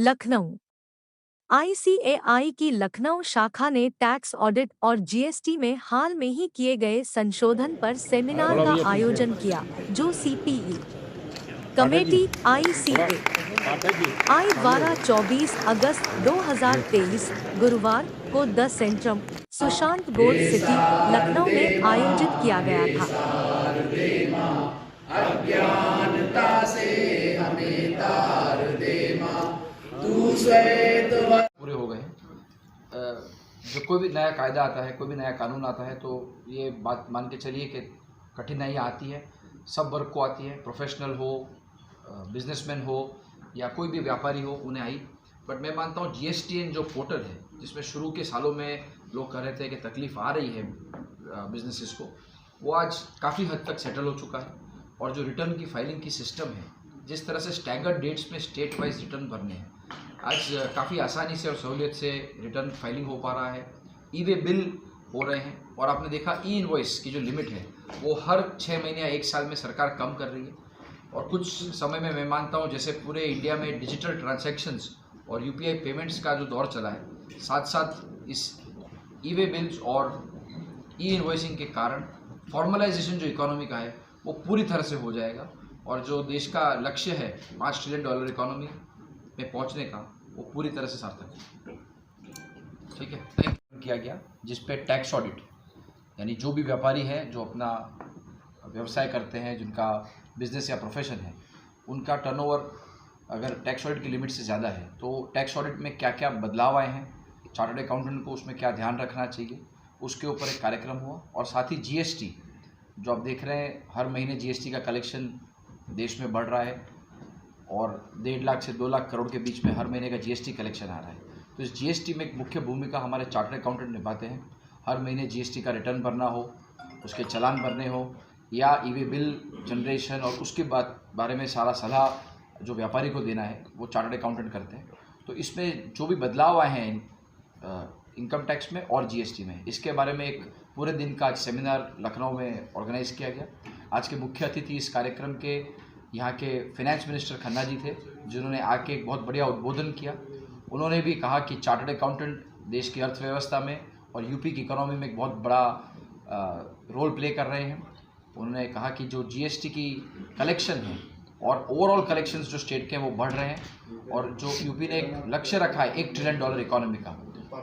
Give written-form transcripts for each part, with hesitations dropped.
Lucknow. ICAI की लखनऊ शाखा ने टैक्स ऑडिट और जीएसटी में हाल में ही किए गए संशोधन पर सेमिनार का आयोजन किया, जो सीपीई कमेटी आईसीएआई द्वारा 24 अगस्त 2023 गुरुवार को the Centrum Sushant gold city, Lucknow में आयोजित किया गया था। पूरे हो गए। जो कोई भी नया कायदा आता है, कोई भी नया कानून आता है, तो ये बात मान के चलिए कि कठिनाइयाँ आती है, सब वर्ग को आती है, प्रोफेशनल हो, बिजनेसमैन हो या कोई भी व्यापारी हो, उन्हें आई। बट मैं मानता हूँ जीएसटीएन जो पोर्टल है, जिसमें शुरू के सालों में लोग कह रहे थे कि तकलीफ़ आ रही है बिजनेसेस को, वो आज काफ़ी हद तक सेटल हो चुका है। और जो रिटर्न की फाइलिंग की सिस्टम है, जिस तरह से स्टैगर्ड डेट्स में स्टेट वाइज रिटर्न भरने हैं, आज काफ़ी आसानी से और सहूलियत से रिटर्न फाइलिंग हो पा रहा है। ई वे बिल हो रहे हैं, और आपने देखा ई इनवॉइस की जो लिमिट है वो हर 6 महीने या 1 साल में सरकार कम कर रही है। और कुछ समय में मैं मानता हूँ जैसे पूरे इंडिया में डिजिटल ट्रांजैक्शंस और यूपीआई पेमेंट्स का जो दौर चला है, साथ साथ इस ई वे बिल्स और ई इनवॉइसिंग के कारण फॉर्मलाइजेशन जो इकोनॉमी का है वो पूरी तरह से हो जाएगा। और जो देश का लक्ष्य है $5 ट्रिलियन इकोनॉमी में पहुंचने का, वो पूरी तरह से सार्थक है। ठीक है, किया गया जिस पे टैक्स ऑडिट, यानी जो भी व्यापारी है जो अपना व्यवसाय करते हैं, जिनका बिजनेस या प्रोफेशन है, उनका टर्नओवर अगर टैक्स ऑडिट की लिमिट से ज़्यादा है, तो टैक्स ऑडिट में क्या क्या बदलाव आए हैं, चार्टर्ड अकाउंटेंट को उसमें क्या ध्यान रखना चाहिए, उसके ऊपर एक कार्यक्रम हुआ। और साथ ही जीएसटी, जो आप देख रहे हैं हर महीने जीएसटी का कलेक्शन देश में बढ़ रहा है, और 1.5 लाख से 2 लाख करोड़ के बीच में हर महीने का जीएसटी कलेक्शन आ रहा है। तो इस जीएसटी में एक मुख्य भूमिका हमारे चार्टर्ड अकाउंटेंट निभाते हैं। हर महीने जीएसटी का रिटर्न भरना हो, उसके चालान भरने हो, या ई वे बिल जनरेशन और उसके बारे में सारा सलाह जो व्यापारी को देना है, वो चार्टर्ड अकाउंटेंट करते हैं। तो इसमें जो भी बदलाव आए हैं इनकम टैक्स में और जीएसटी में, इसके बारे में एक पूरे दिन का आज सेमिनार लखनऊ में ऑर्गेनाइज़ किया गया। आज के मुख्य अतिथि इस कार्यक्रम के यहाँ के फाइनेंस मिनिस्टर खन्ना जी थे, जिन्होंने आके एक बहुत बढ़िया उद्बोधन किया। उन्होंने भी कहा कि चार्टर्ड अकाउंटेंट देश की अर्थव्यवस्था में और यूपी की इकोनॉमी में एक बहुत बड़ा रोल प्ले कर रहे हैं। उन्होंने कहा कि जो जीएसटी की कलेक्शन है और ओवरऑल कलेक्शंस जो स्टेट के हैं वो बढ़ रहे हैं, और जो यूपी ने एक लक्ष्य रखा है $1 ट्रिलियन इकोनॉमी का,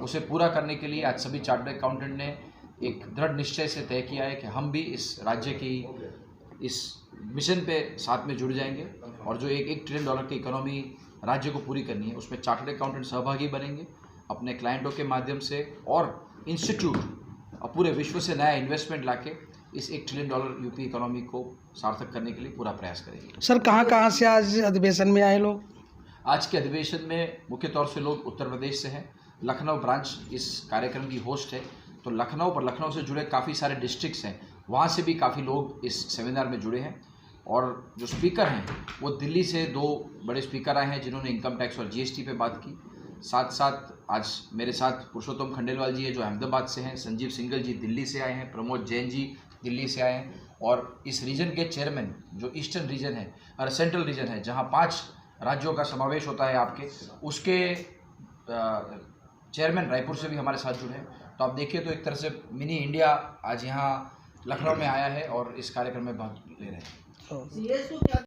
उसे पूरा करने के लिए आज सभी चार्टर्ड अकाउंटेंट ने एक दृढ़ निश्चय से तय किया है कि हम भी इस राज्य की इस मिशन पे साथ में जुड़ जाएंगे, और जो $1 ट्रिलियन की इकोनॉमी राज्य को पूरी करनी है, उसमें चार्टर्ड अकाउंटेंट सहभागी बनेंगे अपने क्लाइंटों के माध्यम से, और इंस्टीट्यूट पूरे विश्व से नया इन्वेस्टमेंट लाके इस $1 ट्रिलियन यूपी इकोनॉमी को सार्थक करने के लिए पूरा प्रयास करेंगे। सर, कहाँ से आज अधिवेशन में आए लोग? आज के अधिवेशन में मुख्य तौर से लोग उत्तर प्रदेश से हैं। लखनऊ ब्रांच इस कार्यक्रम की होस्ट है, तो लखनऊ से जुड़े काफ़ी सारे डिस्ट्रिक्ट्स हैं, वहाँ से भी काफ़ी लोग इस सेमिनार में जुड़े हैं। और जो स्पीकर हैं वो दिल्ली से 2 बड़े स्पीकर आए हैं, जिन्होंने इनकम टैक्स और जीएसटी पे बात की। साथ साथ आज मेरे साथ पुरुषोत्तम खंडेलवाल जी है, जो अहमदाबाद से हैं, संजीव सिंगल जी दिल्ली से आए हैं, प्रमोद जैन जी दिल्ली से आए हैं, और इस रीजन के चेयरमैन जो ईस्टर्न रीजन है और सेंट्रल रीजन है, जहाँ 5 राज्यों का समावेश होता है आपके, उसके चेयरमैन रायपुर से भी हमारे साथ जुड़े हैं। तो आप देखिए तो एक तरह से मिनी इंडिया आज यहाँ लखनऊ में आया है और इस कार्यक्रम में भाग ले रहे हैं।